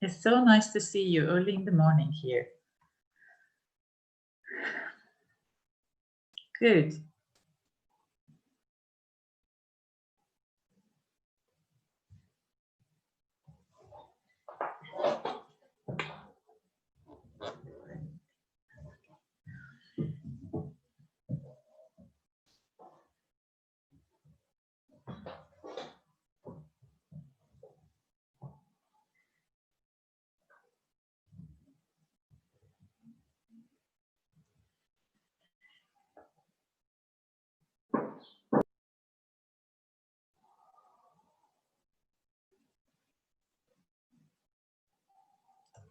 It's so nice to see you early in the morning here. Good.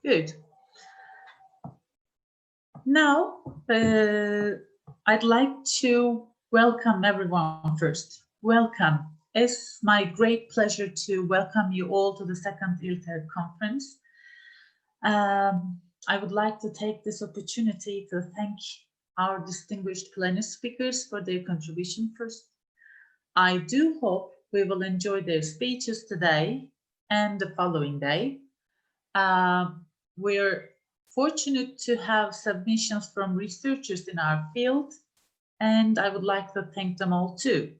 Good. Now, I'd like to welcome everyone first. Welcome. It's my great pleasure to welcome you all to the second ILTERG Conference. I would like to take this opportunity to thank our distinguished plenary speakers for their contribution first. I do hope we will enjoy their speeches today and the following day. We're fortunate to have submissions from researchers in our field, and I would like to thank them all too.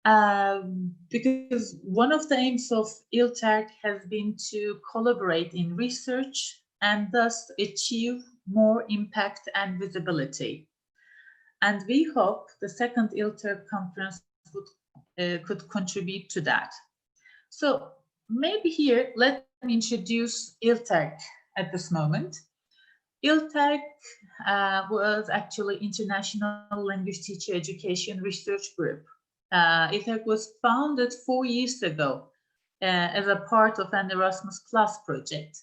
Because one of the aims of ILTERG has been to collaborate in research and thus achieve more impact and visibility. And we hope the second ILTERG conference could contribute to that. So maybe here, let me introduce ILTERG at this moment. ILTERG was actually International Language Teacher Education Research Group. ILTERG was founded 4 years ago as a part of an Erasmus Plus project.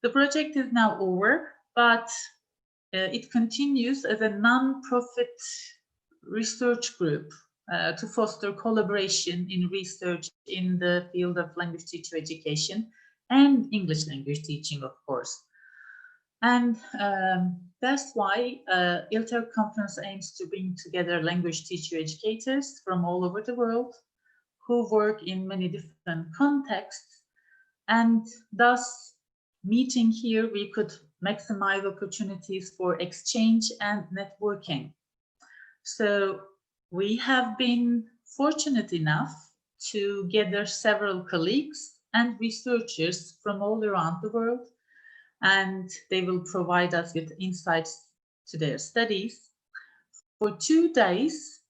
The project is now over, but it continues as a non-profit research group to foster collaboration in research in the field of language teacher education and English language teaching, of course. And that's why ILTERG Conference aims to bring together language teacher educators from all over the world who work in many different contexts. And thus, meeting here, we could maximize opportunities for exchange and networking. So we have been fortunate enough to gather several colleagues and researchers from all around the world, and they will provide us with insights to their studies. For 2 days,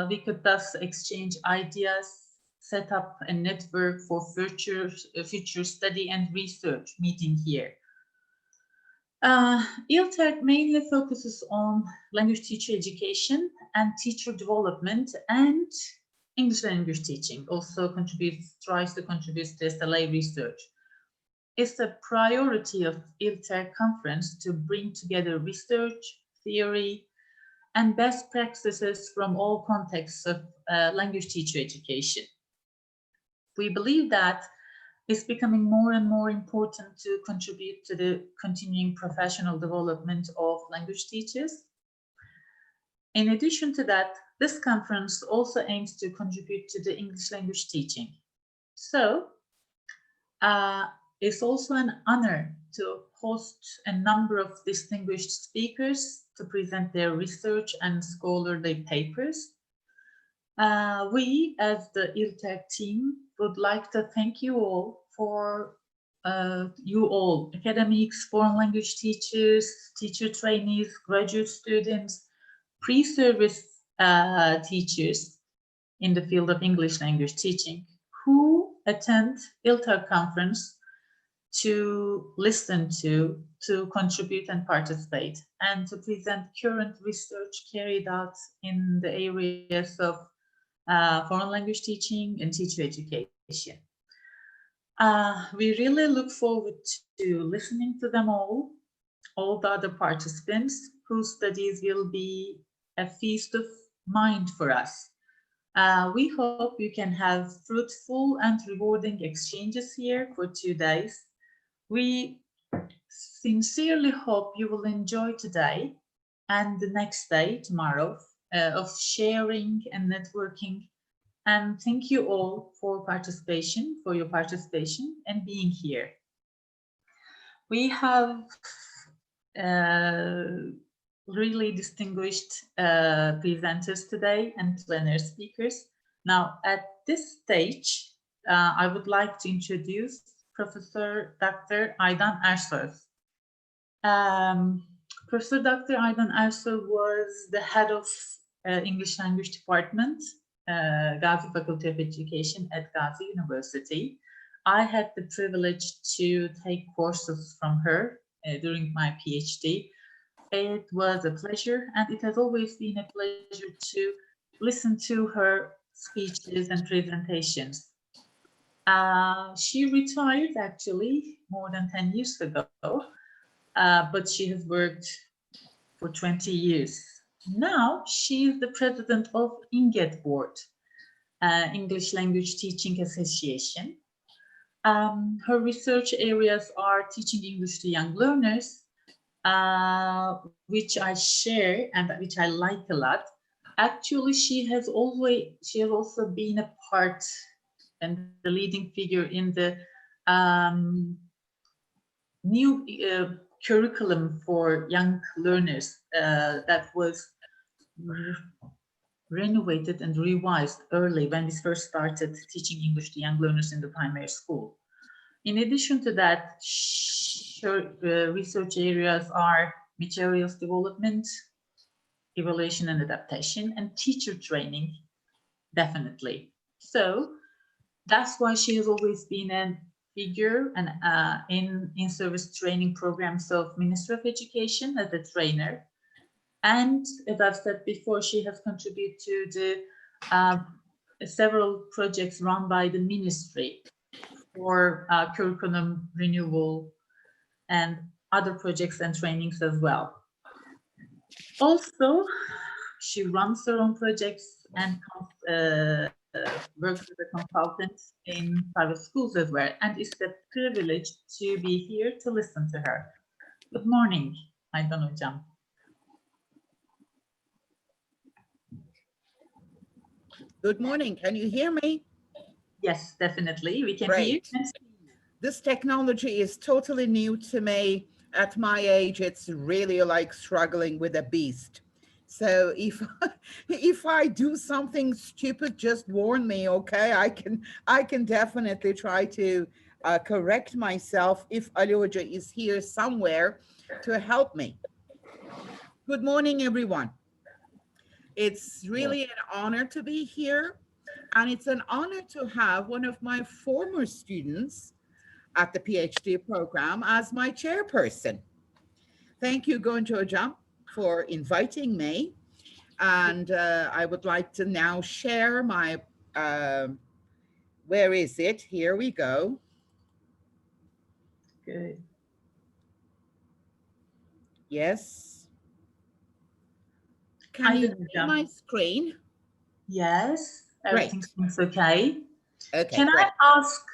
we could thus exchange ideas, set up a network for future study and research meeting here. ILTERG mainly focuses on language teacher education and teacher development and English language teaching, also tries to contribute to SLA research. It's a priority of ILTERG conference to bring together research, theory, and best practices from all contexts of language teacher education. We believe that it's becoming more and more important to contribute to the continuing professional development of language teachers. In addition to that, this conference also aims to contribute to the English language teaching. So it's also an honor to host a number of distinguished speakers to present their research and scholarly papers. We, as the ILTERG team, would like to thank you all for academics, foreign language teachers, teacher trainees, graduate students, pre-service teachers in the field of English language teaching who attend ILTERG conference to listen to contribute and participate, and to present current research carried out in the areas of foreign language teaching and teacher education. We really look forward to listening to them all the other participants whose studies will be a feast of mind for us. We hope you can have fruitful and rewarding exchanges here for 2 days. We sincerely hope you will enjoy today and the next day, tomorrow, of sharing and networking. And thank you all for your participation and being here. We have really distinguished presenters today and plenary speakers. Now, at this stage, I would like to introduce Professor Dr. Aydan ERSÖZ. Professor Dr. Aydan ERSÖZ was the head of English Language Department, Gazi Faculty of Education at Gazi University. I had the privilege to take courses from her during my PhD. It was a pleasure, and it has always been a pleasure to listen to her speeches and presentations. She retired actually more than 10 years ago, but she has worked for 20 years. Now she is the president of INGET Board, English Language Teaching Association. Her research areas are teaching English to young learners, which I share and which I like a lot. Actually, she has also been a part and the leading figure in the new curriculum for young learners that was renovated and revised early when we first started teaching English to young learners in the primary school. In addition to that, her research areas are materials development, evaluation and adaptation, and teacher training, definitely. So that's why she has always been a figure and in-service training programs of Ministry of Education as a trainer. And as I've said before, she has contributed to the several projects run by the ministry for curriculum renewal and other projects and trainings as well. Also, she runs her own projects and works as a consultant in private schools as well, and it's a privilege to be here to listen to her. Good morning, Aydan Hocam. Good morning. Can you hear me? Yes, definitely. We can Great. hear you. This technology is totally new to me. At my age, it's really like struggling with a beast. So if I do something stupid, just warn me, okay? I can definitely try to correct myself if Ali Hoca is here somewhere to help me. Good morning, everyone. It's really an honor to be here, and it's an honor to have one of my former students at the PhD program as my chairperson. Thank you, Gonca Hocam, for inviting me. And I would like to now share my, where is it? Here we go. Good. Yes. Can you see my screen? Yes, everything seems okay. Okay. Can great. I ask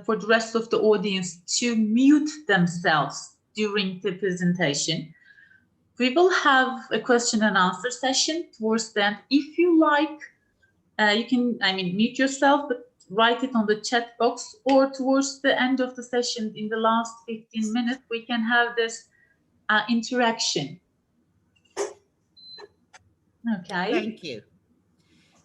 for the rest of the audience to mute themselves during the presentation? We will have a question and answer session towards the end. If you like, you can, mute yourself, but write it on the chat box, or towards the end of the session in the last 15 minutes, we can have this interaction. Okay. Thank you.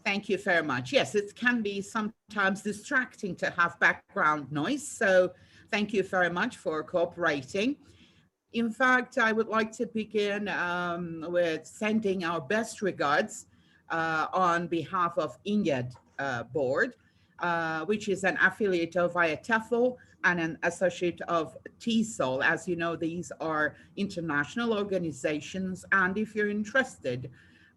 Thank you very much. Yes, it can be sometimes distracting to have background noise. So thank you very much for cooperating. In fact, I would like to begin with sending our best regards on behalf of INGET Board, which is an affiliate of IATEFL and an associate of TESOL. As you know, these are international organizations. And if you're interested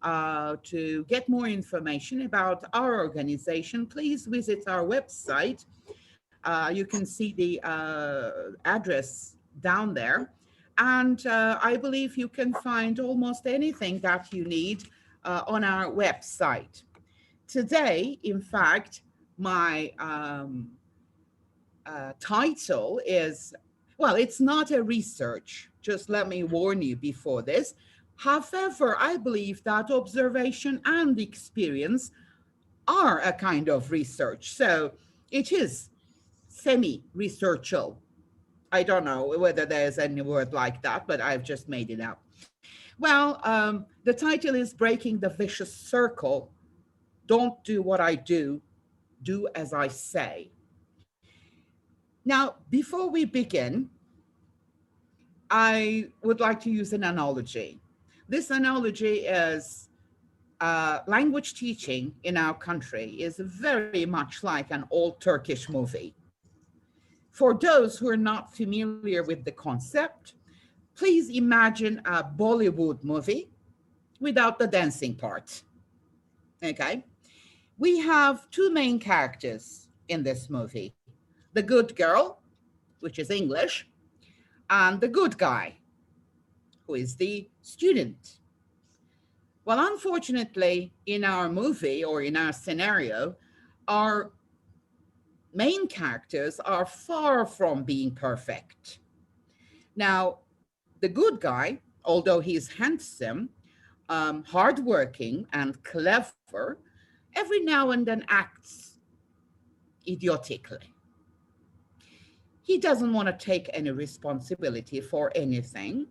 to get more information about our organization, please visit our website. You can see the address down there. And I believe you can find almost anything that you need on our website. Today, in fact, my title is, well, it's not a research. Just let me warn you before this. However, I believe that observation and experience are a kind of research. So it is semi-researchal I don't know whether there's any word like that, but I've just made it up. Well, the title is Breaking the Vicious Circle. Don't do what I do as I say. Now, before we begin, I would like to use an analogy. This analogy is language teaching in our country is very much like an old Turkish movie. For those who are not familiar with the concept, please imagine a Bollywood movie without the dancing part. Okay? We have two main characters in this movie, the good girl, which is English, and the good guy, who is the student. Well, unfortunately, in our movie or in our scenario, our main characters are far from being perfect. Now, the good guy, although he's handsome, hardworking, and clever, every now and then acts idiotically. He doesn't want to take any responsibility for anything.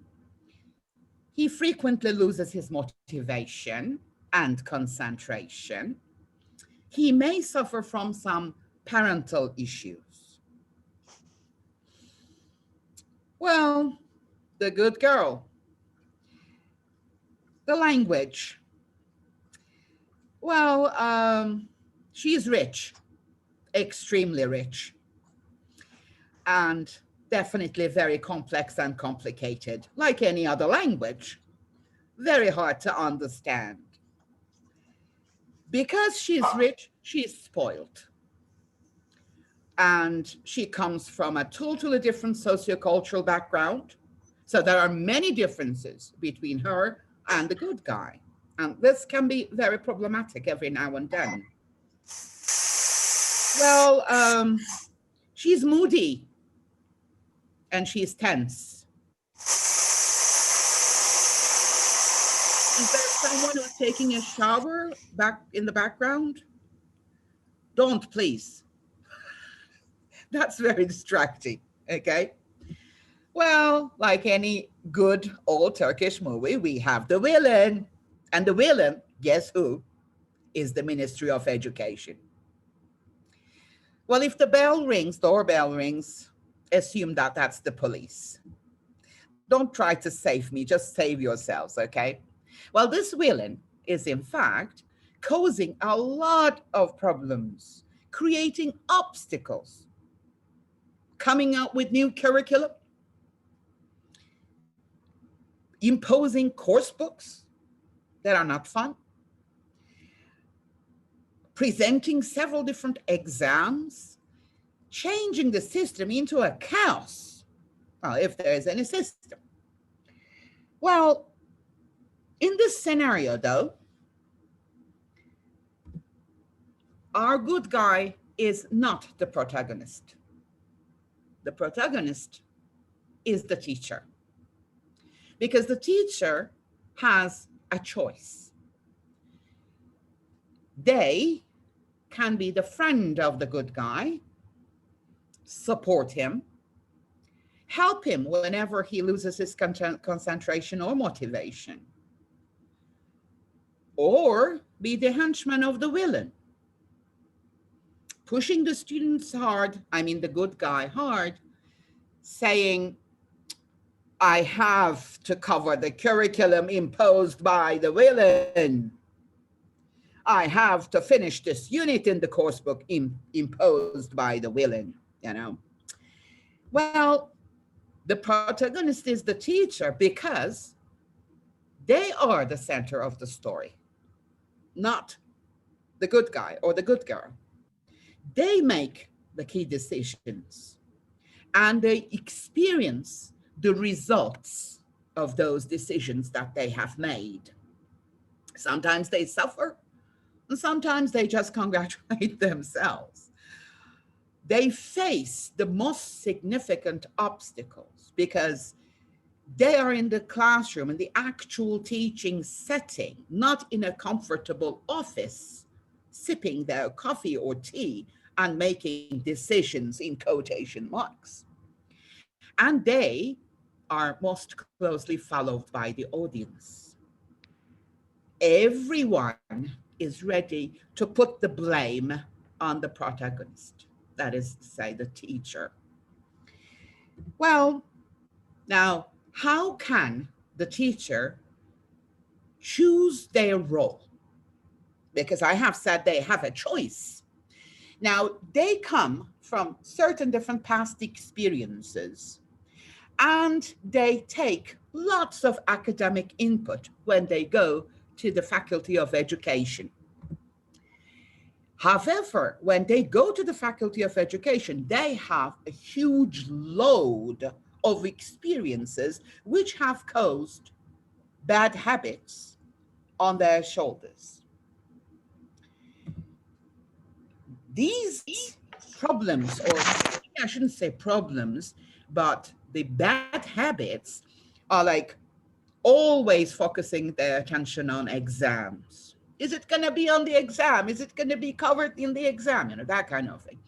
He frequently loses his motivation and concentration. He may suffer from some parental issues. Well, the good girl. The language. Well, she's rich, extremely rich, and definitely very complex and complicated, like any other language. Very hard to understand. Because she's rich, she's spoiled. And she comes from a totally different sociocultural background. So there are many differences between her and the good guy. And this can be very problematic every now and then. Well, she's moody and she's tense. Is there someone who's taking a shower back in the background? Don't, please. That's very distracting, okay? Well, like any good old Turkish movie, we have the villain. And the villain, guess who? Is the Ministry of Education. Well, if the bell rings, doorbell rings, assume that that's the police. Don't try to save me, just save yourselves, okay? Well, this villain is in fact causing a lot of problems, creating obstacles, coming up with new curriculum, imposing course books that are not fun, presenting several different exams, changing the system into a chaos, if there is any system. Well, in this scenario, though, our good guy is not the protagonist. The protagonist is the teacher, because the teacher has a choice. They can be the friend of the good guy, support him, help him whenever he loses his concentration or motivation, or be the henchman of the villain, pushing the students hard, the good guy hard, saying, I have to cover the curriculum imposed by the villain. I have to finish this unit in the course book imposed by the villain, Well, the protagonist is the teacher because they are the center of the story, not the good guy or the good girl. They make the key decisions and they experience the results of those decisions that they have made. Sometimes they suffer, and sometimes they just congratulate themselves. They face the most significant obstacles because they are in the classroom, in the actual teaching setting, not in a comfortable office, sipping their coffee or tea and making decisions in quotation marks. And they are most closely followed by the audience. Everyone is ready to put the blame on the protagonist, that is to say, the teacher. Well, now, how can the teacher choose their role? Because I have said they have a choice. Now, they come from certain different past experiences, and they take lots of academic input when they go to the Faculty of Education. However, when they go to the Faculty of Education, they have a huge load of experiences which have caused bad habits on their shoulders. These problems, or I shouldn't say problems, but the bad habits are like always focusing their attention on exams. Is it going to be on the exam? Is it going to be covered in the exam? You know, that kind of thing.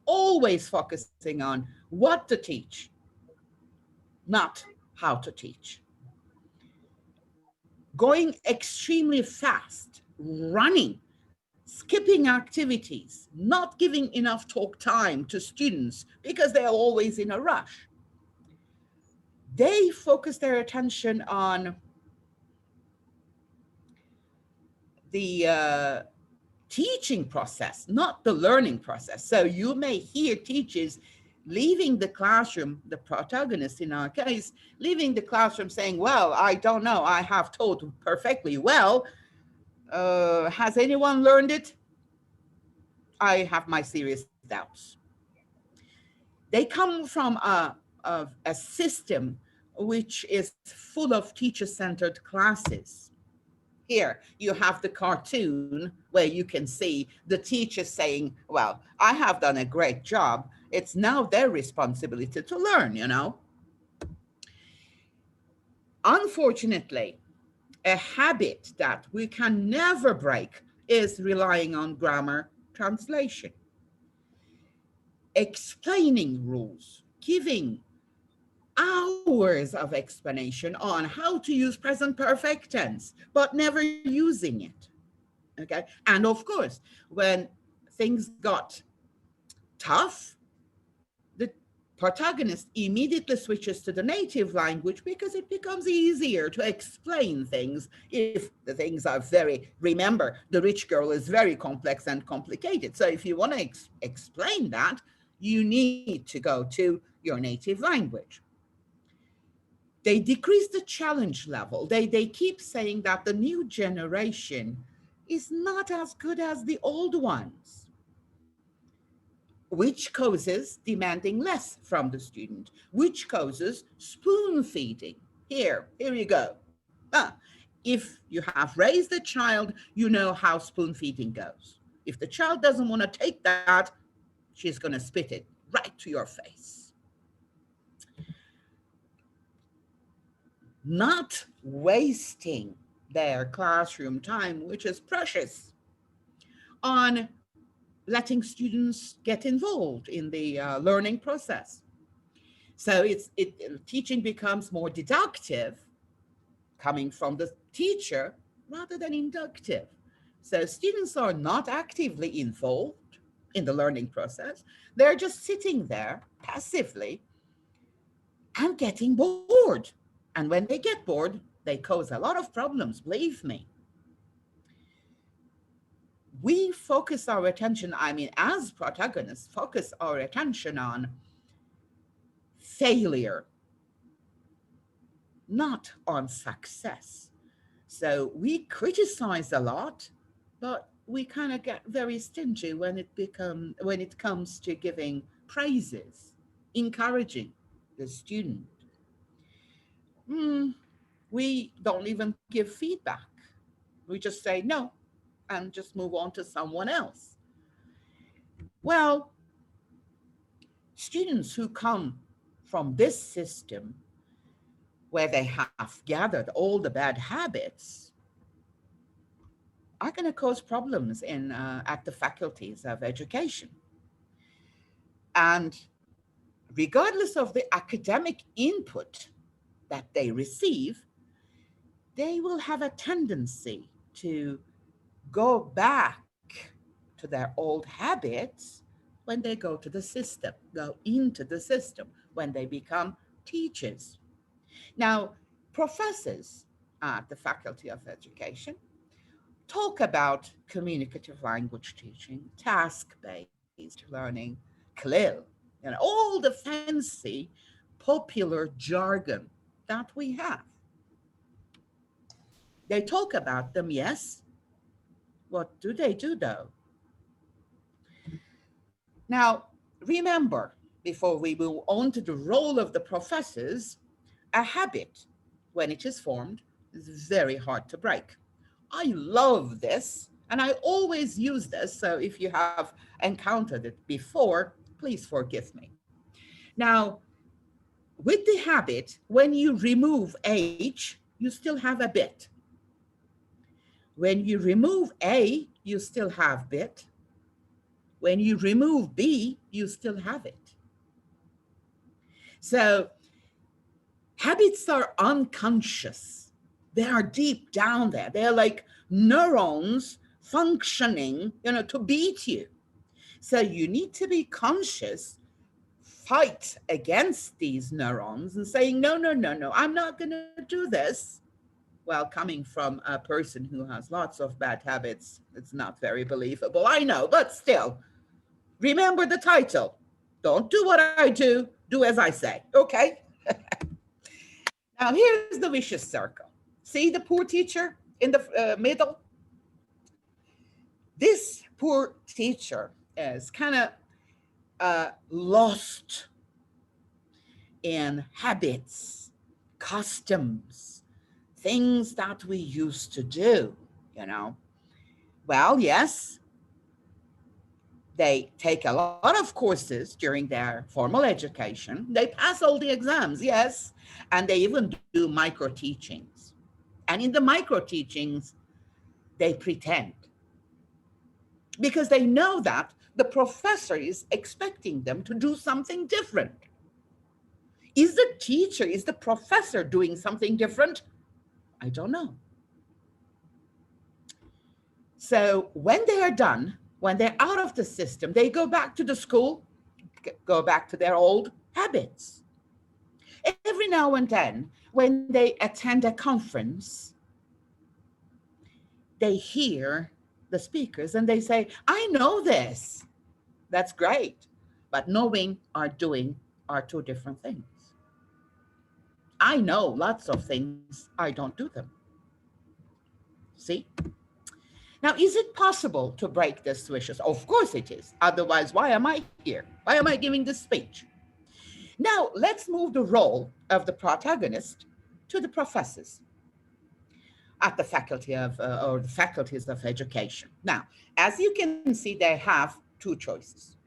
Always focusing on what to teach, not how to teach. Going extremely fast, running, skipping activities, not giving enough talk time to students because they are always in a rush. They focus their attention on the teaching process, not the learning process. So you may hear teachers leaving the classroom, the protagonist in our case, leaving the classroom saying, well, I don't know, I have taught perfectly well. Has anyone learned it? I have my serious doubts. They come from a system which is full of teacher-centered classes. Here, you have the cartoon where you can see the teacher saying, well, I have done a great job. It's now their responsibility to learn, you know. Unfortunately, a habit that we can never break is relying on grammar translation. Explaining rules, giving hours of explanation on how to use present perfect tense, but never using it. Okay. And of course, when things got tough, the protagonist immediately switches to the native language because it becomes easier to explain things if the things are very, remember, the rich girl is very complex and complicated. So if you want to explain that, you need to go to your native language. They decrease the challenge level. They keep saying that the new generation is not as good as the old ones, which causes demanding less from the student, which causes spoon feeding. Here you go. If you have raised a child, you know how spoon feeding goes. If the child doesn't want to take that, she's going to spit it right to your face. Not wasting their classroom time, which is precious, on letting students get involved in the learning process. So teaching becomes more deductive, coming from the teacher, rather than inductive. So students are not actively involved in the learning process. They're just sitting there passively and getting bored. And when they get bored, they cause a lot of problems, believe me. We focus our attention, as protagonists, focus our attention on failure, not on success. So we criticize a lot, but we kind of get very stingy when it comes to giving praises, encouraging the student. We don't even give feedback. We just say no and just move on to someone else. Well, students who come from this system where they have gathered all the bad habits are going to cause problems at the faculties of education. And regardless of the academic input that they receive, they will have a tendency to go back to their old habits when they go to the system, go into the system, when they become teachers. Now, professors at the Faculty of Education talk about communicative language teaching, task-based learning, CLIL, all the fancy, popular jargon that we have. They talk about them, yes. What do they do, though? Now, remember, before we move on to the role of the professors, a habit, when it is formed, is very hard to break. I love this, and I always use this, so if you have encountered it before, please forgive me. Now, with the habit, when you remove H, you still have a bit. When you remove A, you still have bit. When you remove B, you still have it. So habits are unconscious. They are deep down there. They're like neurons functioning, to beat you. So you need to be conscious, fight against these neurons and saying, no, I'm not going to do this. Well, coming from a person who has lots of bad habits, it's not very believable, I know, but still, remember the title. Don't do what I do, do as I say, okay? Now, here's the vicious circle. See the poor teacher in the middle? This poor teacher is kind of lost in habits, customs, things that we used to do, Well, yes, they take a lot of courses during their formal education. They pass all the exams, yes, and they even do micro teachings. And in the micro teachings, they pretend because they know that the professor is expecting them to do something different. Is the teacher, is the professor doing something different? I don't know. So when they are done, when they're out of the system, they go back to the school, go back to their old habits. Every now and then, when they attend a conference, they hear the speakers and they say, I know this. That's great. But knowing or doing are two different things. I know lots of things, I don't do them. See? Now, is it possible to break this vicious? Of course it is. Otherwise, why am I here? Why am I giving this speech? Now, let's move the role of the protagonist to the professors at the faculty of, or the faculties of education. Now, as you can see, they have two choices.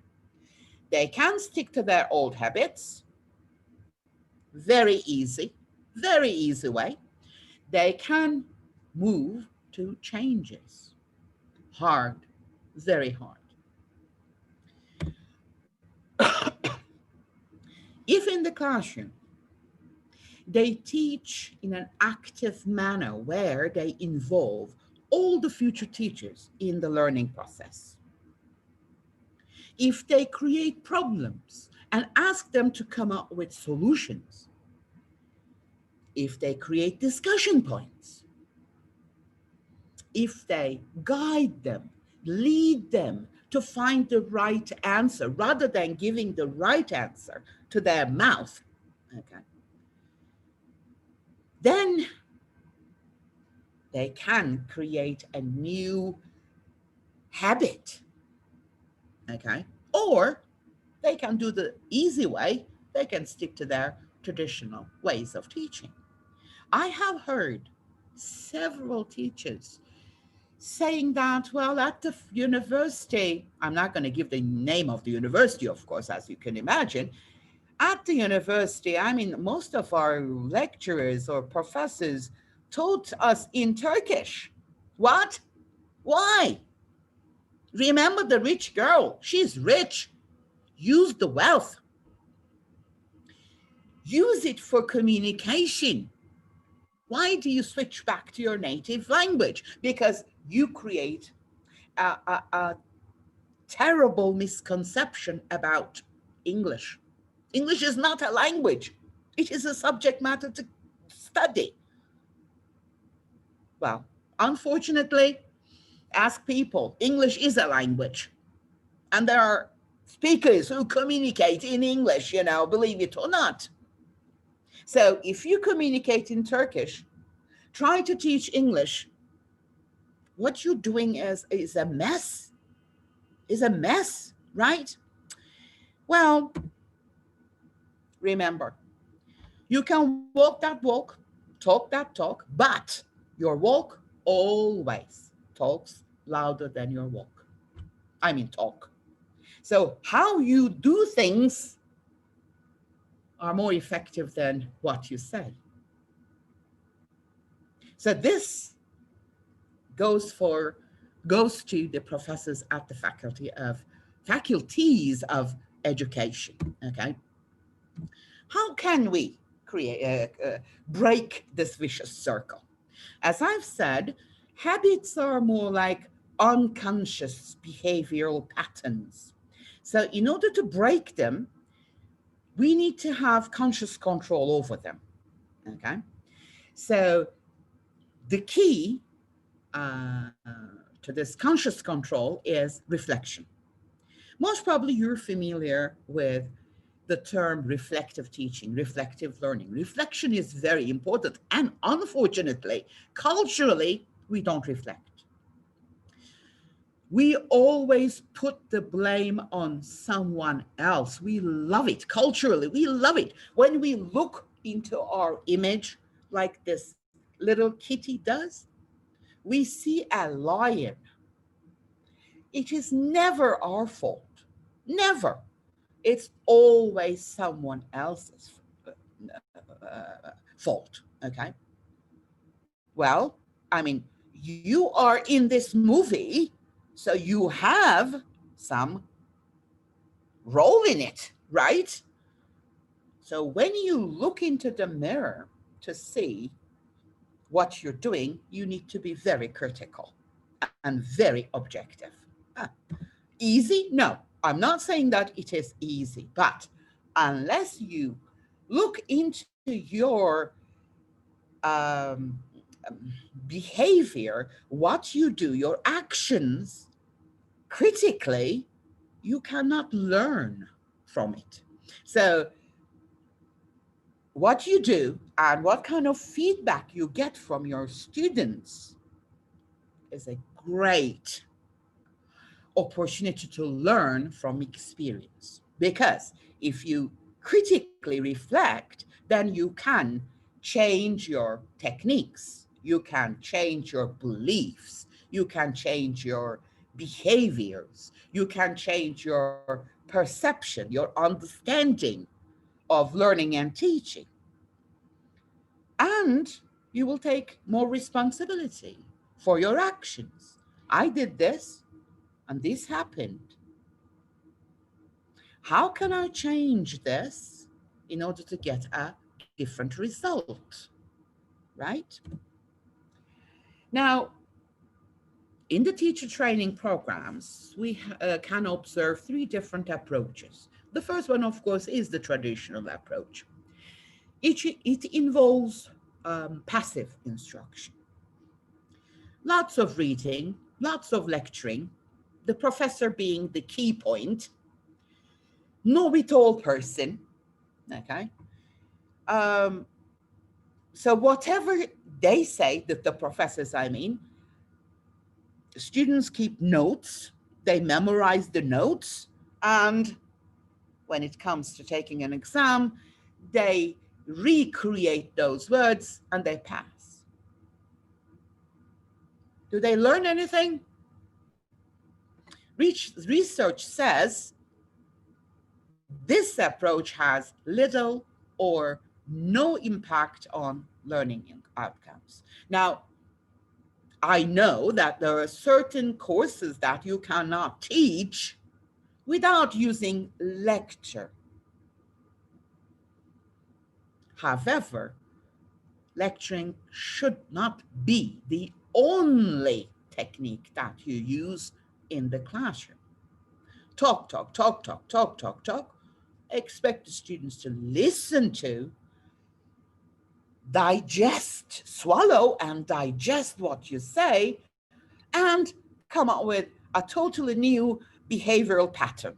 They can stick to their old habits, very easy way. They can move to changes, hard, very hard. If in the classroom, they teach in an active manner where they involve all the future teachers in the learning process. If they create problems and ask them to come up with solutions. If they create discussion points. If they guide them, lead them to find the right answer rather than giving the right answer to their mouth, okay, then they can create a new habit, okay? Or they can do the easy way, they can stick to their traditional ways of teaching. I have heard several teachers saying that, well, at the university, I'm not going to give the name of the university, of course, as you can imagine. At the university, I mean, most of our lecturers or professors taught us in Turkish. What? Why? Remember the rich girl. She's rich. Use the wealth. use it for communication. Why do you switch back to your native language? Because you create a terrible misconception about English. English is not a language. It is a subject matter to study. Well, unfortunately, ask people, English is a language. And there are speakers who communicate in English, you know, believe it or not. So if you communicate in Turkish, try to teach English, what you're doing is a mess. Is a mess, right? Well, remember, you can walk that walk, talk that talk, but your walk always talks louder than your walk. I mean, talk. So how you do things are more effective than what you say. So this goes to the professors at the faculties of education, okay? How can we break this vicious circle? As I've said, habits are more like unconscious behavioral patterns. So in order to break them, we need to have conscious control over them, okay? So the key to this conscious control is reflection. Most probably you're familiar with the term reflective teaching, reflective learning. Reflection is very important, and unfortunately, culturally, we don't reflect. We always put the blame on someone else. We love it. Culturally, we love it. When we look into our image like this little kitty does, we see a lion. It is never our fault. Never. It's always someone else's fault, okay? Well, I mean, you are in this movie, so you have some role in it, right? So when you look into the mirror to see what you're doing, you need to be very critical and very objective. Easy? No, I'm not saying that it is easy, but unless you look into your behavior, what you do, your actions critically, you cannot learn from it. So what you do and what kind of feedback you get from your students is a great opportunity to learn from experience. Because if you critically reflect, then you can change your techniques, you can change your beliefs, you can change your behaviors, you can change your perception, your understanding of learning and teaching. And you will take more responsibility for your actions. I did this, and this happened. How can I change this in order to get a different result, right? Now, in the teacher training programs, we can observe 3 different approaches. The first one, of course, is the traditional approach. It involves passive instruction. Lots of reading, lots of lecturing, the professor being the key point, know-it-all person, okay? So whatever they say, that the professors, I mean, the students keep notes, they memorize the notes, and when it comes to taking an exam, they recreate those words and they pass. Do they learn anything? Research says this approach has little or no impact on learning outcomes. Now, I know that there are certain courses that you cannot teach without using lecture. However, lecturing should not be the only technique that you use in the classroom. Talk, talk, talk, talk, talk, talk, talk. Expect the students to listen to, digest, swallow and digest what you say, and come up with a totally new behavioral pattern.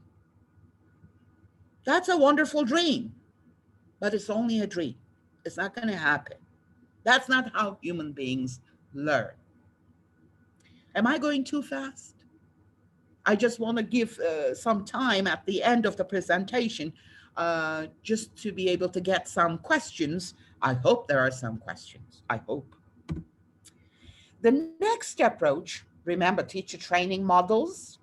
That's a wonderful dream, but it's only a dream. It's not going to happen. That's not how human beings learn. Am I going too fast? I just want to give some time at the end of the presentation just to be able to get some questions. I hope there are some questions. I hope. The next approach, remember teacher training models?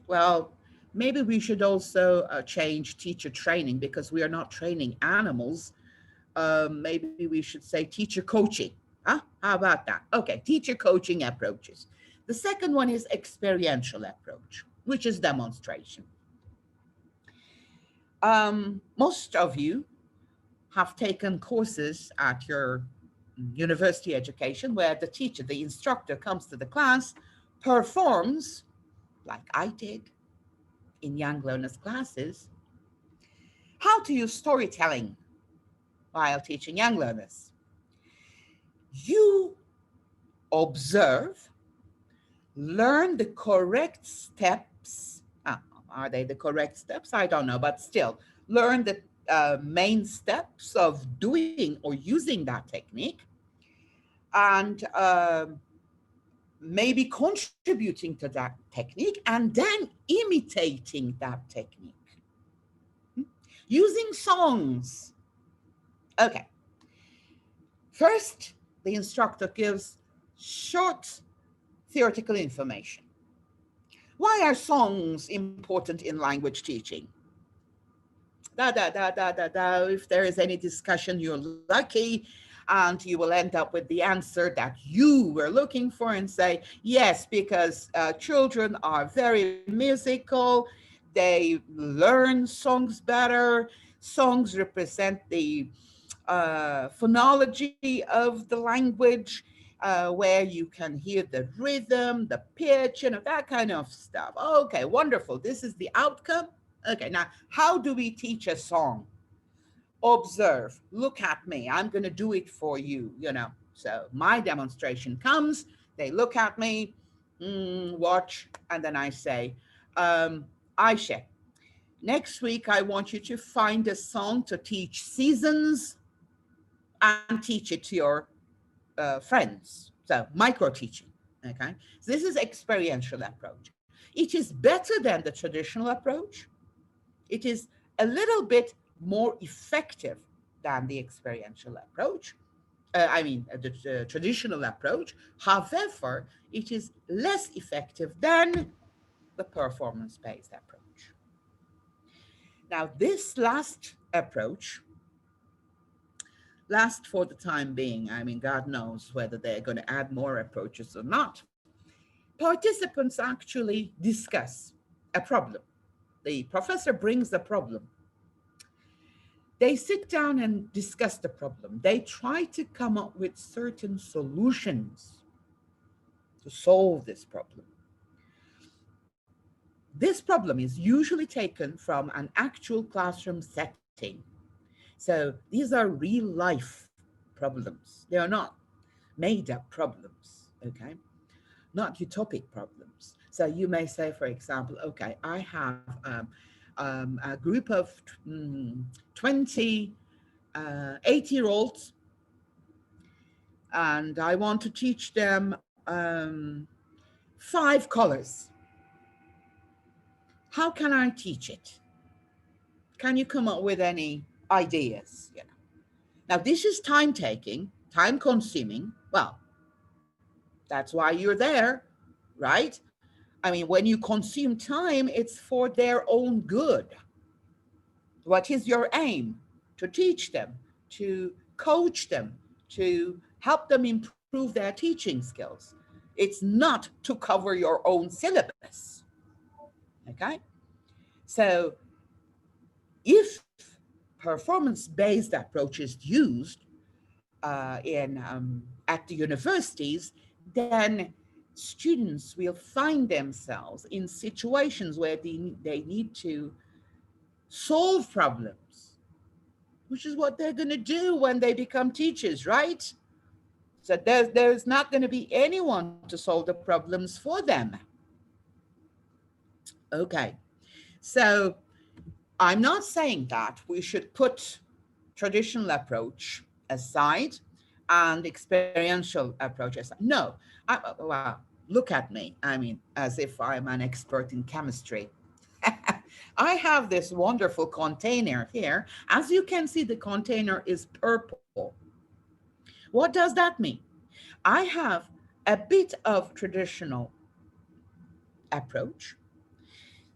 Well, maybe we should also change teacher training, because we are not training animals. Maybe we should say teacher coaching. Huh? How about that? Okay, teacher coaching approaches. The second one is experiential approach, which is demonstration. Most of you have taken courses at your university education where the teacher, the instructor, comes to the class, performs, like I did in young learners classes, how to use storytelling while teaching young learners. You observe, learn the correct steps. Are they the correct steps? I don't know, but still, learn the main steps of doing or using that technique, and maybe contributing to that technique, and then imitating that technique. Using songs. Okay. First, the instructor gives short theoretical information. Why are songs important in language teaching? If there is any discussion, you're lucky, and you will end up with the answer that you were looking for and say, yes, because children are very musical. They learn songs better. Songs represent the phonology of the language, where you can hear the rhythm, the pitch, that kind of stuff. Okay, wonderful. This is the outcome. Okay, now how do we teach a song? Observe, look at me. I'm going to do it for you, So my demonstration comes, they look at me, watch, and then I say, Ayşe, next week I want you to find a song to teach seasons and teach it to your friends. So micro teaching, okay? So this is experiential approach. It is better than the traditional approach. It is a little bit more effective than the experiential approach. The traditional approach. However, it is less effective than the performance-based approach. Now, this last approach, last for the time being. God knows whether they're going to add more approaches or not. Participants actually discuss a problem. The professor brings the problem. They sit down and discuss the problem. They try to come up with certain solutions to solve this problem. This problem is usually taken from an actual classroom setting. So these are real life problems. They are not made up problems, okay? Not utopic problems. So you may say, for example, okay, I have a group of 20 8-year-olds, and I want to teach them 5 colors. How can I teach it? Can you come up with any ideas? Now, this is time-taking, time-consuming. Well, that's why you're there, right? When you consume time, it's for their own good. What is your aim? To teach them, to coach them, to help them improve their teaching skills. It's not to cover your own syllabus, okay? So if performance-based approach is used at the universities, then students will find themselves in situations where they need to solve problems, which is what they're going to do when they become teachers, right? So there's not going to be anyone to solve the problems for them. Okay, so I'm not saying that we should put traditional approach aside and experiential approach aside. No, well, look at me. I mean, as if I'm an expert in chemistry. I have this wonderful container here. As you can see, the container is purple. What does that mean? I have a bit of traditional approach,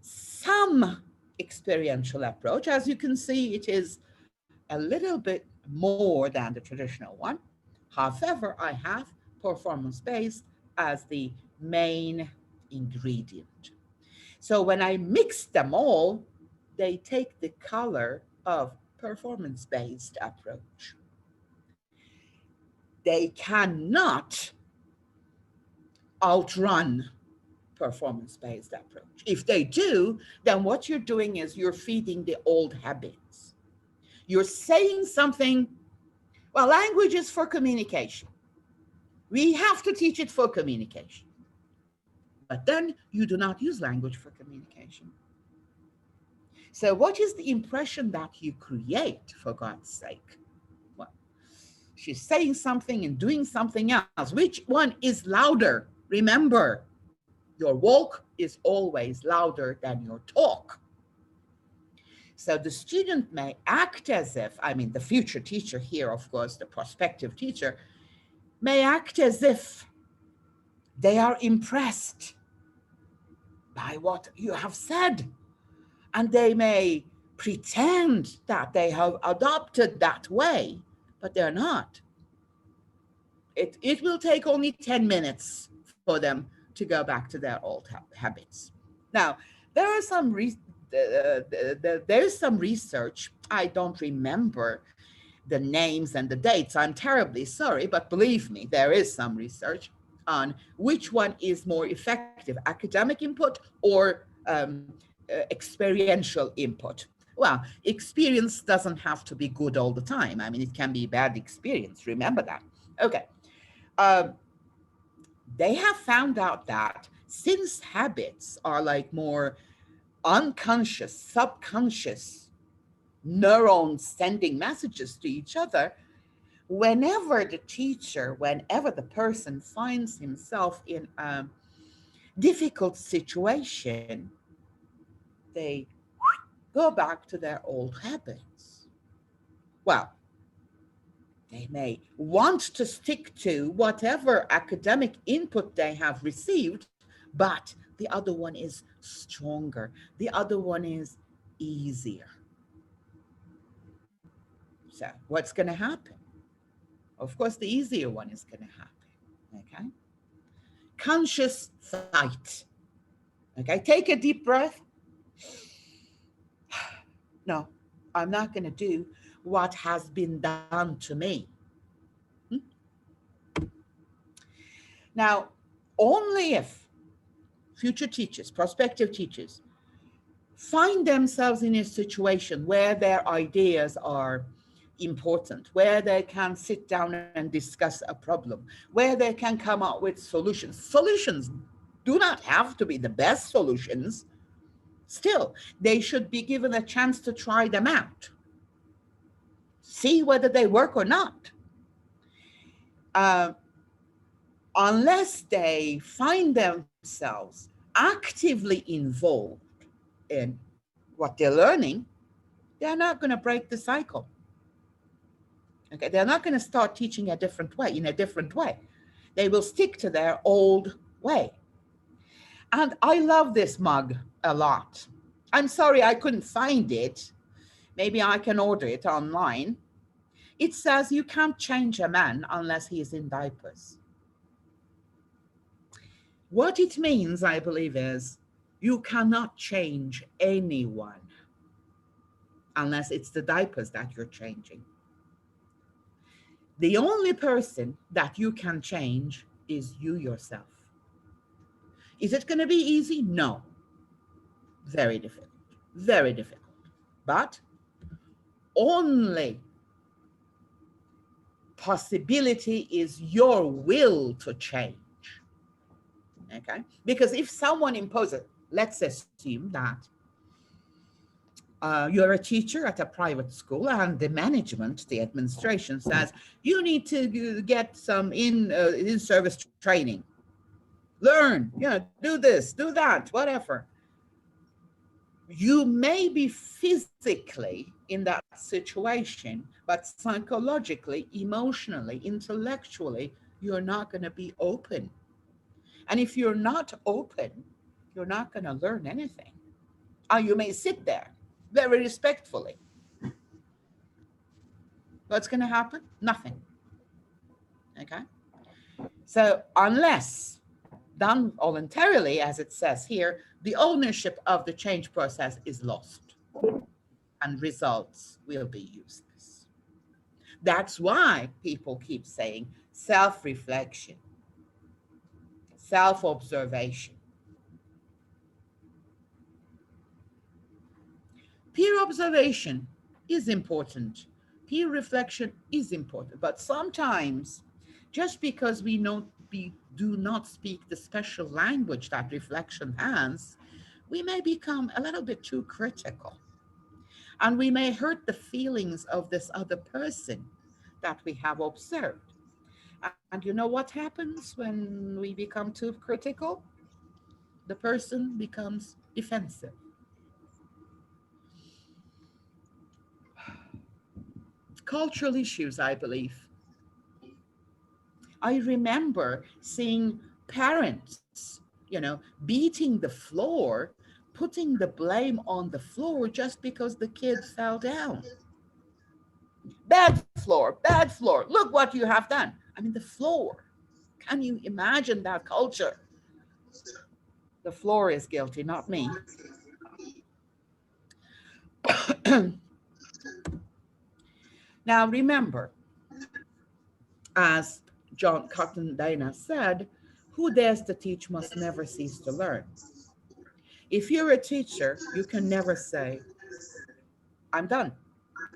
some experiential approach. As you can see, it is a little bit more than the traditional one. However, I have performance-based as the main ingredient. So when I mix them all, they take the color of performance-based approach. They cannot outrun performance-based approach. If they do, then what you're doing is you're feeding the old habits. You're saying something, well, language is for communication. We have to teach it for communication. But then you do not use language for communication. So what is the impression that you create, for God's sake? Well, she's saying something and doing something else. Which one is louder? Remember, your walk is always louder than your talk. So the student may act as if, I mean, the future teacher here, of course, the prospective teacher, may act as if they are impressed by what you have said. And they may pretend that they have adopted that way, but they're not. It will take only 10 minutes for them to go back to their old habits. Now, there is some research. I don't remember the names and the dates. I'm terribly sorry, but believe me, there is some research on which one is more effective, academic input or experiential input. Well, experience doesn't have to be good all the time. I mean, it can be bad experience. Remember that. Okay. They have found out that since habits are like more unconscious, subconscious neurons sending messages to each other, whenever the teacher, whenever the person finds himself in a difficult situation, they go back to their old habits. Well, they may want to stick to whatever academic input they have received, but the other one is stronger. The other one is easier. So what's going to happen? Of course, the easier one is going to happen, okay? Conscious fight, okay? Take a deep breath. No, I'm not going to do what has been done to me. Now, only if future teachers, prospective teachers, find themselves in a situation where their ideas are important, where they can sit down and discuss a problem, where they can come up with solutions. Solutions do not have to be the best solutions. Still, they should be given a chance to try them out, see whether they work or not. Unless they find themselves actively involved in what they're learning, they're not going to break the cycle. Okay, they're not going to start teaching a different way, in a different way. They will stick to their old way. And I love this mug a lot. I'm sorry I couldn't find it. Maybe I can order it online. It says you can't change a man unless he is in diapers. What it means, I believe, is you cannot change anyone unless it's the diapers that you're changing. The only person that you can change is you yourself. Is it going to be easy? No. Very difficult. Very difficult. But only possibility is your will to change. Okay? Because if someone imposes, let's assume that you're a teacher at a private school and the management, the administration says, you need to get some in-service training. Learn, do this, do that, whatever. You may be physically in that situation, but psychologically, emotionally, intellectually, you're not going to be open. And if you're not open, you're not going to learn anything. You may sit there very respectfully. What's going to happen? Nothing. Okay? So unless done voluntarily, as it says here, the ownership of the change process is lost and results will be useless. That's why people keep saying self-reflection, self-observation. Peer observation is important. Peer reflection is important, but sometimes just because we do not speak the special language that reflection has, we may become a little bit too critical. And we may hurt the feelings of this other person that we have observed. And you know what happens when we become too critical? The person becomes defensive. Cultural issues, I believe. I remember seeing parents, beating the floor, putting the blame on the floor just because the kid fell down. Bad floor, look what you have done. I mean, the floor. Can you imagine that culture? The floor is guilty, not me. Now remember, as John Cotton Dana said, who dares to teach must never cease to learn. If you're a teacher, you can never say, I'm done.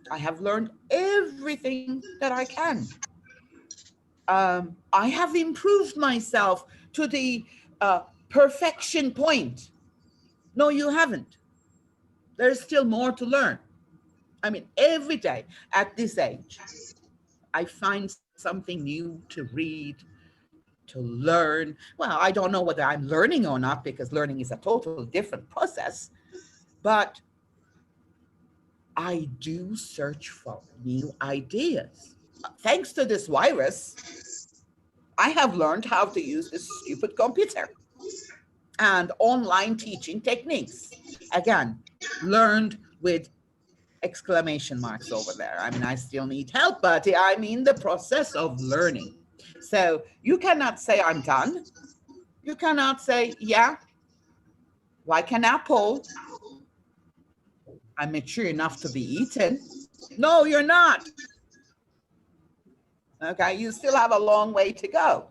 I have learned everything that I can. I have improved myself to the perfection point. No, you haven't. There's still more to learn. I mean, every day at this age, I find something new to read, to learn. Well, I don't know whether I'm learning or not, because learning is a totally different process, but I do search for new ideas. Thanks to this virus, I have learned how to use this stupid computer and online teaching techniques. Again, learned with exclamation marks over there. I mean, I still need help, but I mean the process of learning. So you cannot say I'm done. You cannot say, yeah, like an apple, I'm mature enough to be eaten. No, you're not. Okay, you still have a long way to go.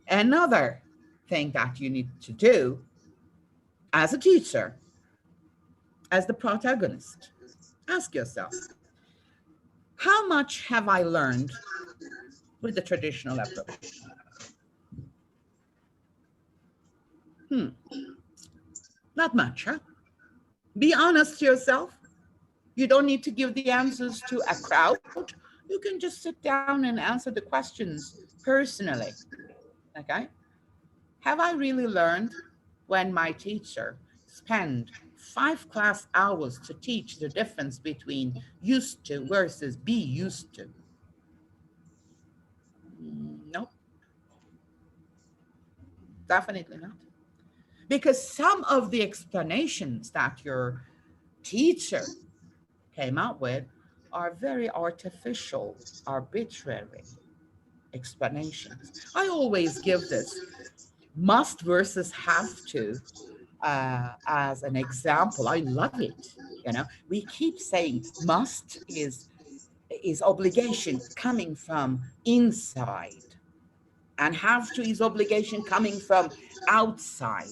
Another thing that you need to do as a teacher, as the protagonist, ask yourself, how much have I learned with the traditional approach? Not much, huh? Be honest to yourself. You don't need to give the answers to a crowd. You can just sit down and answer the questions personally, okay? Have I really learned when my teacher spent 5 class hours to teach the difference between used to versus be used to? Nope. Definitely not. Because some of the explanations that your teacher came out with are very artificial, arbitrary explanations. I always give this must versus have to as an example. I love it. You know, we keep saying must is obligation coming from inside, and have to is obligation coming from outside.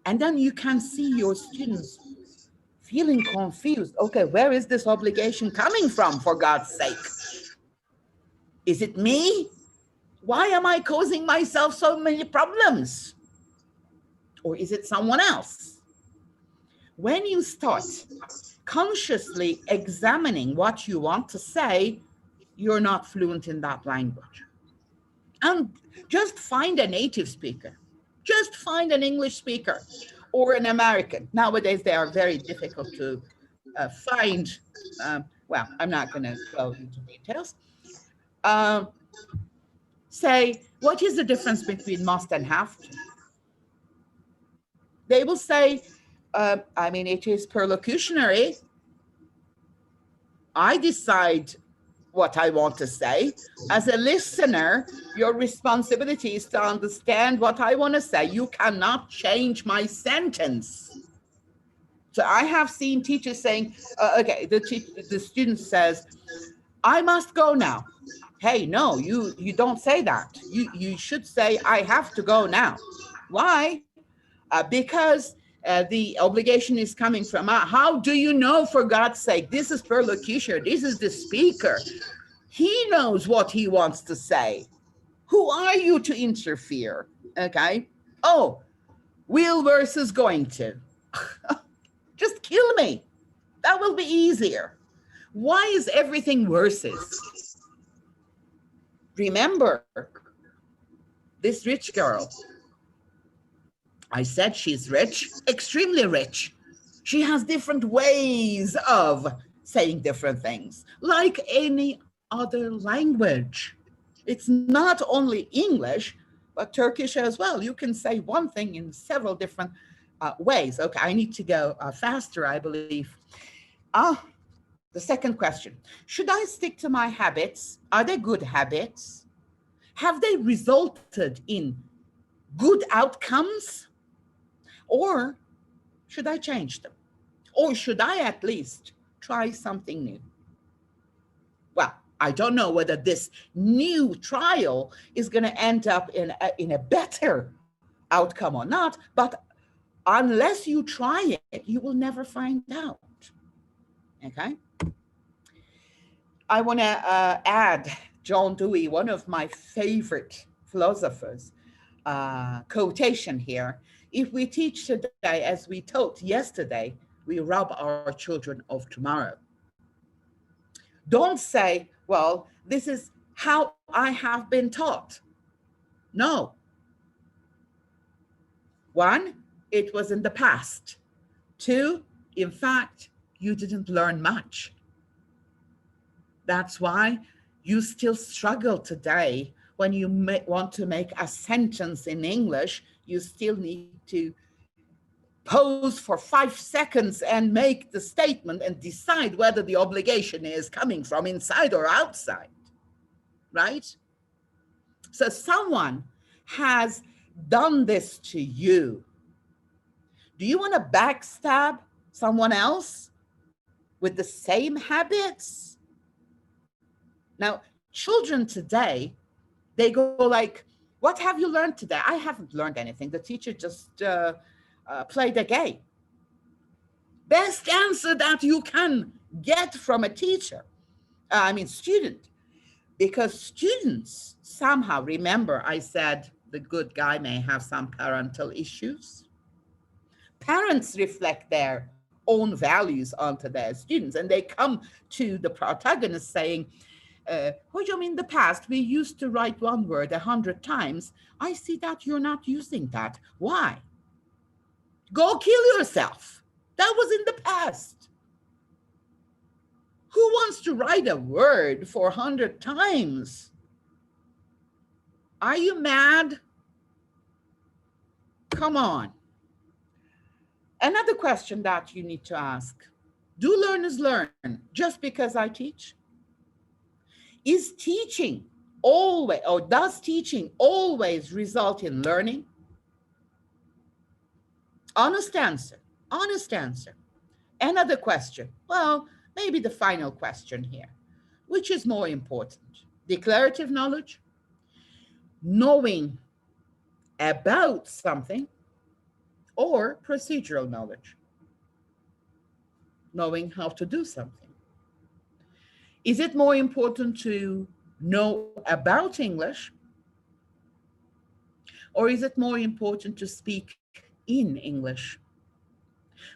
And then you can see your students feeling confused. Okay, where is this obligation coming from, for God's sake? Is it me? Why am I causing myself so many problems? Or is it someone else? When you start consciously examining what you want to say, you're not fluent in that language. And just find a native speaker. Just find an English speaker or an American. Nowadays, they are very difficult to find. Well, I'm not going to go into details. Say, what is the difference between must and have to? They will say, I mean, it is perlocutionary. I decide what I want to say. As a listener, your responsibility is to understand what I want to say. You cannot change my sentence. So I have seen teachers saying, okay, the student says, I must go now. Hey, no, you don't say that. You should say, I have to go now. Why? Because the obligation is coming from, how do you know, for God's sake? This is perlocutioner. This is the speaker. He knows what he wants to say. Who are you to interfere? Okay. Oh, will versus going to. Just kill me. That will be easier. Why is everything versus? Remember, this rich girl, I said she's rich, extremely rich. She has different ways of saying different things, like any other language. It's not only English, but Turkish as well. You can say one thing in several different ways. Okay, I need to go faster, I believe. The second question, should I stick to my habits? Are they good habits? Have they resulted in good outcomes? Or should I change them? Or should I at least try something new? Well, I don't know whether this new trial is going to end up in a better outcome or not, but unless you try it, you will never find out. Okay? I want to add John Dewey, one of my favorite philosophers, quotation here. If we teach today as we taught yesterday, we rob our children of tomorrow. Don't say, well, this is how I have been taught. No. One, it was in the past. Two, in fact, you didn't learn much. That's why you still struggle today when you want to make a sentence in English. You still need to pause for 5 seconds and make the statement and decide whether the obligation is coming from inside or outside, right? So someone has done this to you. Do you want to backstab someone else with the same habits? Now, children today, they go like, what have you learned today? I haven't learned anything. The teacher just played a game. Best answer that you can get from a teacher, student, because students somehow, remember I said the good guy may have some parental issues. Parents reflect their own values onto their students, and they come to the protagonist saying, in the past, we used to write one word 100 times. I see that you're not using that. Why? Go kill yourself. That was in the past. Who wants to write a word for 100 times? Are you mad? Come on. Another question that you need to ask, do learners learn just because I teach? Is teaching always, or does teaching always result in learning? Honest answer, honest answer. Another question. Well, maybe the final question here. Which is more important? Declarative knowledge, knowing about something, or procedural knowledge, knowing how to do something? Is it more important to know about English, or is it more important to speak in English?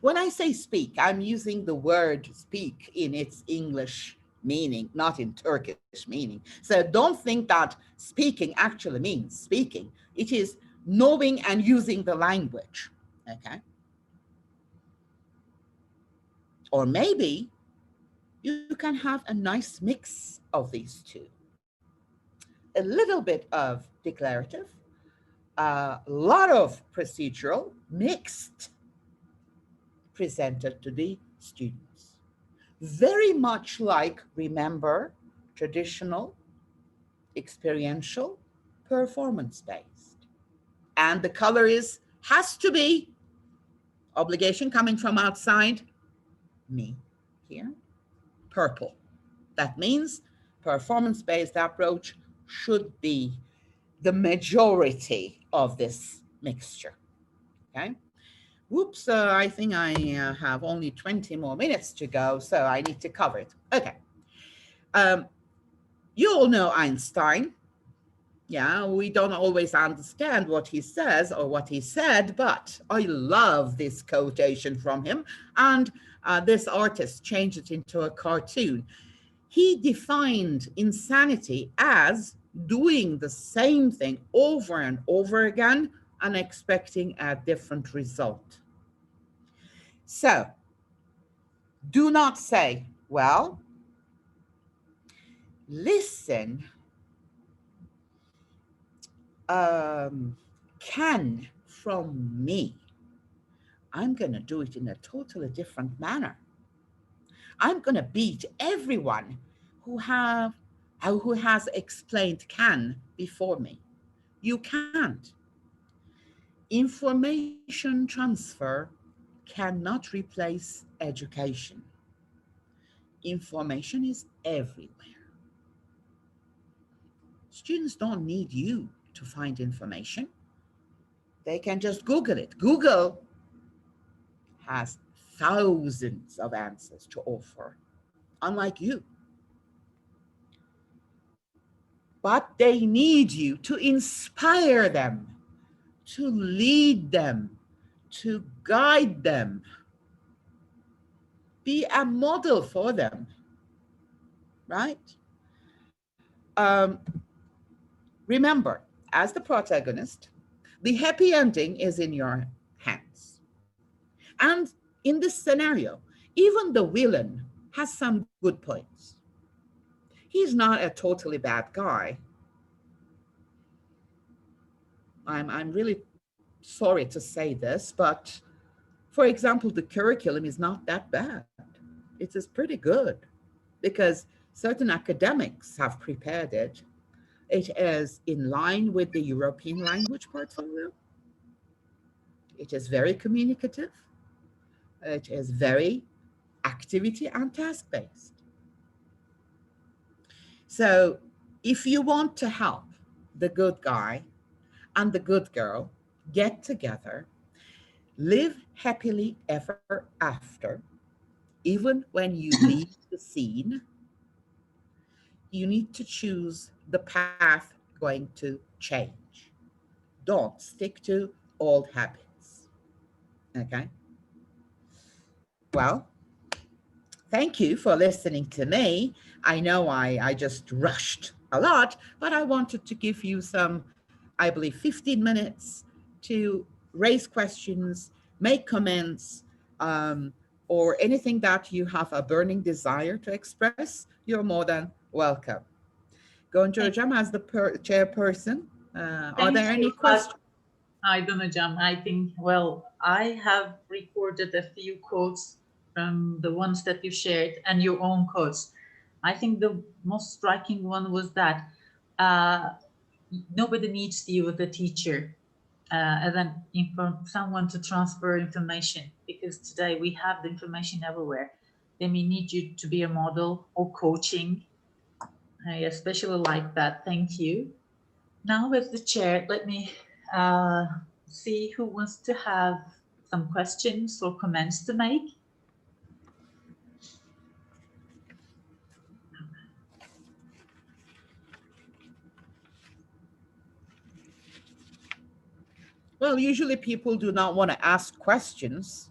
When I say speak, I'm using the word speak in its English meaning, not in Turkish meaning. So don't think that speaking actually means speaking. It is knowing and using the language, okay? Or maybe you can have a nice mix of these two. A little bit of declarative, a lot of procedural, mixed, presented to the students. Very much like, remember, traditional, experiential, performance-based. And the color has to be, obligation coming from outside, me here, purple. That means performance-based approach should be the majority of this mixture, okay? Whoops, I think I have only 20 more minutes to go, so I need to cover it. Okay. You all know Einstein. Yeah, we don't always understand what he says or what he said, but I love this quotation from him. And this artist changed it into a cartoon. He defined insanity as doing the same thing over and over again and expecting a different result. So do not say, well, listen, can from me. I'm going to do it in a totally different manner. I'm going to beat everyone who has explained can before me. You can't. Information transfer cannot replace education. Information is everywhere. Students don't need you to find information. They can just Google it. Google has thousands of answers to offer, unlike you. But they need you to inspire them, to lead them, to guide them. Be a model for them, right? Remember, as the protagonist, the happy ending is in your hands. And in this scenario, even the villain has some good points. He's not a totally bad guy. I'm really sorry to say this, but for example, the curriculum is not that bad. It is pretty good because certain academics have prepared it. It is in line with the European language portfolio. It is very communicative. It is very activity and task-based. So if you want to help the good guy and the good girl get together, live happily ever after, even when you leave the scene, you need to choose the path going to change. Don't stick to old habits, okay? Well, thank you for listening to me. I know I just rushed a lot, but I wanted to give you some, I believe, 15 minutes to raise questions, make comments, or anything that you have a burning desire to express. You're more than welcome. Gonca Hocam, as the chairperson, are there any questions? Aydan Hocam, I think, well, I have recorded a few quotes from the ones that you shared and your own quotes. I think the most striking one was that nobody needs you as a teacher. as someone to transfer information, because today we have the information everywhere. They may need you to be a model or coaching. I especially like that. Thank you. Now with the chair, let me see who wants to have some questions or comments to make. Well, usually people do not want to ask questions,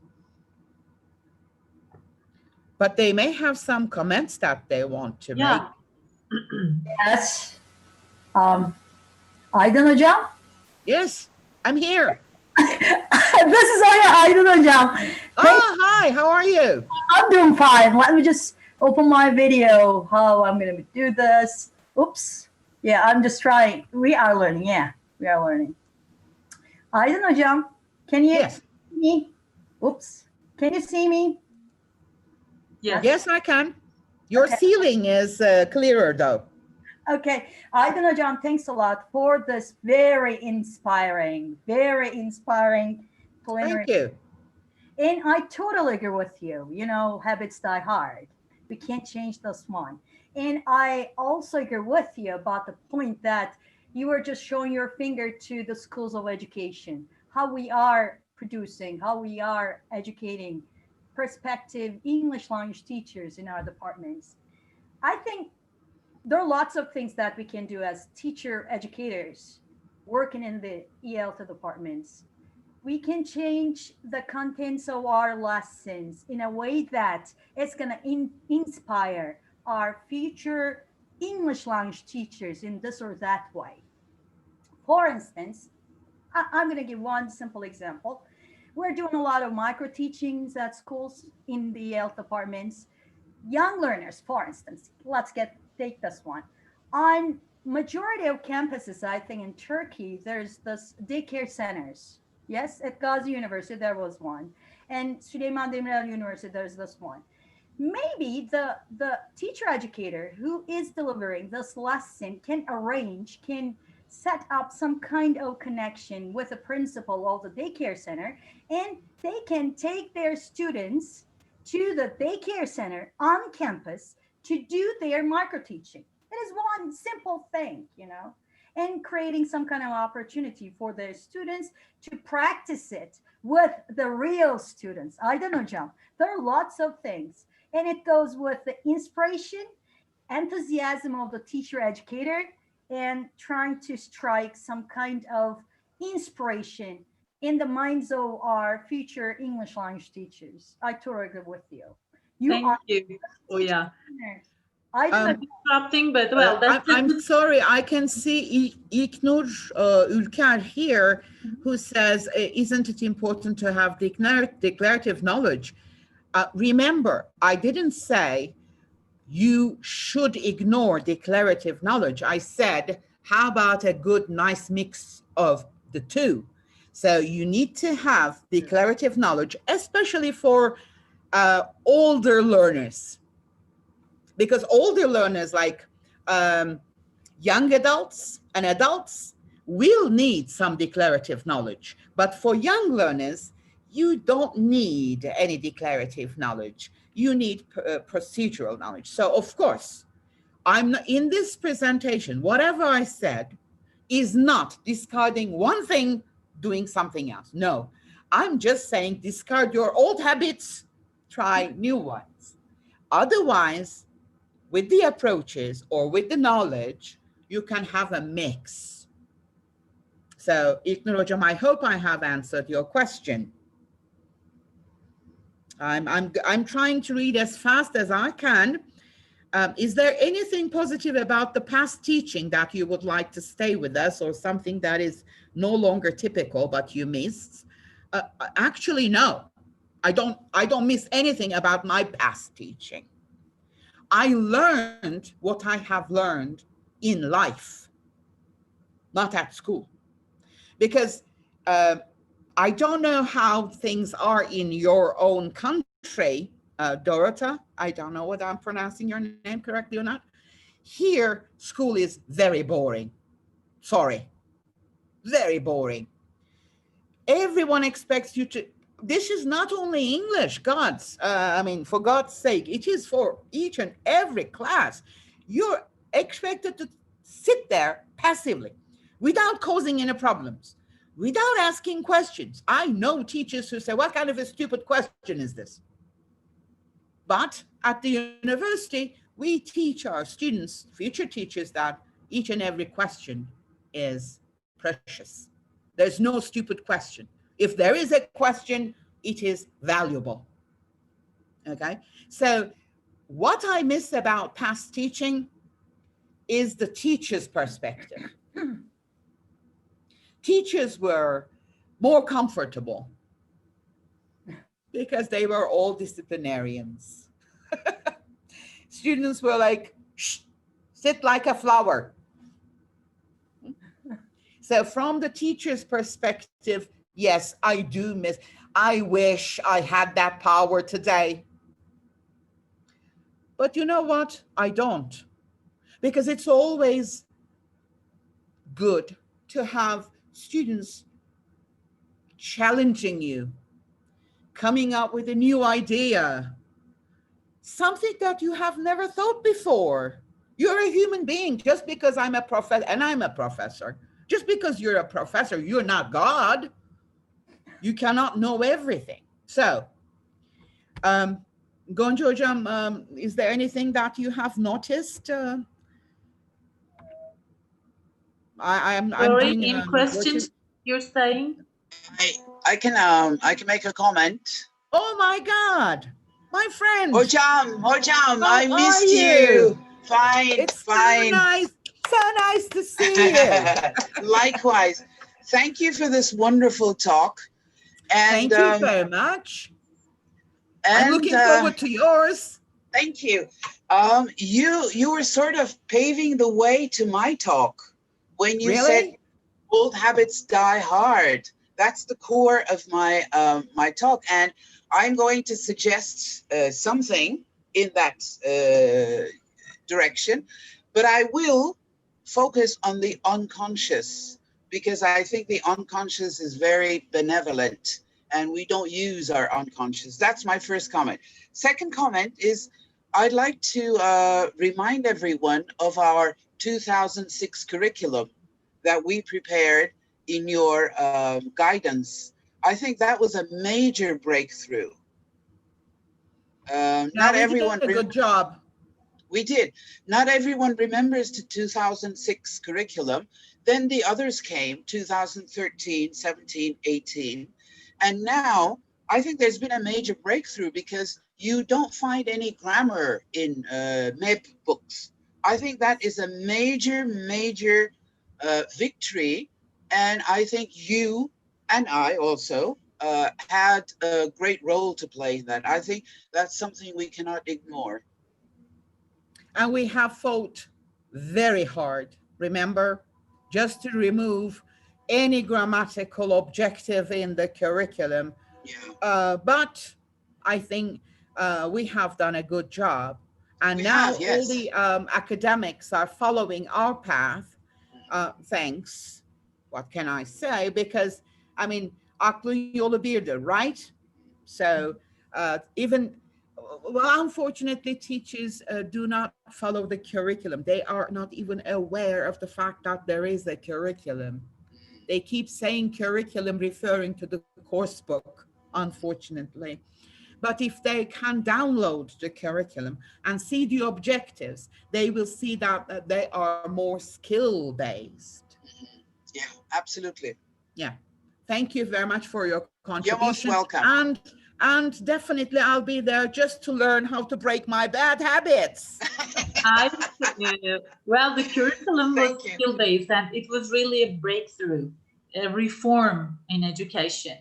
but they may have some comments that they want to make. Yes. Aydan hocam. Yes, I'm here. This is Aydan hocam. Oh, hi, how are you? I'm doing fine. Let me just open my video, how I'm going to do this. Oops. Yeah, I'm just trying. We are learning. Yeah, we are learning. Aydan hocam, can you Yes. see me? Oops. Can you see me? Yes. Yes, I can. Your Okay. ceiling is clearer though. Okay, Aydan hocam, thanks a lot for this very inspiring preliminary. Thank you. And I totally agree with you. You know, habits die hard. We can't change this one. And I also agree with you about the point that you were just showing your finger to the schools of education, how we are producing, how we are educating prospective English language teachers in our departments. I think there are lots of things that we can do as teacher educators working in the ELT departments. We can change the contents of our lessons in a way that it's going to inspire our future English language teachers in this or that way. For instance, I'm going to give one simple example. We're doing a lot of micro teachings at schools in the ELT departments. Young learners, for instance, take this one. On majority of campuses, I think in Turkey, there's this daycare centers. Yes, at Gazi University, there was one. And Süleyman Demirel University, there's this one. Maybe the teacher educator who is delivering this lesson can set up some kind of connection with the principal of the daycare center, and they can take their students to the daycare center on campus to do their micro teaching. It is one simple thing, you know, and creating some kind of opportunity for their students to practice it with the real students. I don't know, John. There are lots of things, and it goes with the inspiration, enthusiasm of the teacher educator, and trying to strike some kind of inspiration in the minds of our future English language teachers. I totally agree with you. Thank you. Oh yeah. I don't know. Interrupting, but well, I'm sorry. I can see İlknur Ülker here, who says, "Isn't it important to have declarative knowledge?" Remember, I didn't say you should ignore declarative knowledge. I said, how about a good, nice mix of the two? So you need to have declarative knowledge, especially for older learners, because older learners like young adults and adults will need some declarative knowledge. But for young learners, you don't need any declarative knowledge. You need procedural knowledge. So of course, I'm not, in this presentation, whatever I said is not discarding one thing, doing something else. No, I'm just saying discard your old habits, try new ones. Otherwise, with the approaches or with the knowledge, you can have a mix. So İlknur Hocam, I hope I have answered your question. I'm trying to read as fast as I can. Is there anything positive about the past teaching that you would like to stay with us, or something that is no longer typical but you missed? Actually, no. I don't miss anything about my past teaching. I learned what I have learned in life, not at school. Because I don't know how things are in your own country, Dorota. I don't know whether I'm pronouncing your name correctly or not. Here, school is very boring. Sorry, very boring. Everyone expects you to, this is not only English, for God's sake, it is for each and every class. You're expected to sit there passively without causing any problems, without asking questions. I know teachers who say, what kind of a stupid question is this? But at the university, we teach our students, future teachers, that each and every question is precious. There's no stupid question. If there is a question, it is valuable. Okay? So what I miss about past teaching is the teacher's perspective. Teachers were more comfortable because they were all disciplinarians. Students were like, shh, sit like a flower. So from the teacher's perspective, yes, I do miss, I wish I had that power today. But you know what? I don't. Because it's always good to have students challenging you, coming up with a new idea, something that you have never thought before. You're a human being. Just because I'm a professor, and I'm a professor, just because you're a professor, you're not God. You cannot know everything. So, Gonca Hocam, is there anything that you have noticed? I'm Sorry, doing in questions you're saying? I can make a comment. Oh my God, my friend. Hocam, I How missed are you. Fine, It's fine. so nice to see you. Likewise. Thank you for this wonderful talk. And, Thank you very much. I'm looking forward to yours. Thank you. You were sort of paving the way to my talk when you said old habits die hard. That's the core of my my talk, and I'm going to suggest something in that direction, but I will focus on the unconscious, because I think the unconscious is very benevolent and we don't use our unconscious. That's my first comment. Second comment is I'd like to remind everyone of our 2006 curriculum that we prepared in your guidance. I think that was a major breakthrough. Not everyone did a good job. We did. Not everyone remembers the 2006 curriculum. Then the others came, 2013, 17, 18. And now I think there's been a major breakthrough because you don't find any grammar in MEB books. I think that is a major, major victory. And I think you and I also had a great role to play in that. I think that's something we cannot ignore. And we have fought very hard, remember, just to remove any grammatical objective in the curriculum. Yeah. But I think we have done a good job. And all the academics are following our path, thanks, what can I say? Because, I mean, aklın yolu birdir, right? So unfortunately, teachers do not follow the curriculum. They are not even aware of the fact that there is a curriculum. They keep saying curriculum referring to the course book, unfortunately. But if they can download the curriculum and see the objectives, they will see that they are more skill-based. Yeah, absolutely. Yeah. Thank you very much for your contribution. You're most welcome. And definitely I'll be there just to learn how to break my bad habits. Well, the curriculum was skill-based, and it was really a breakthrough, a reform in education.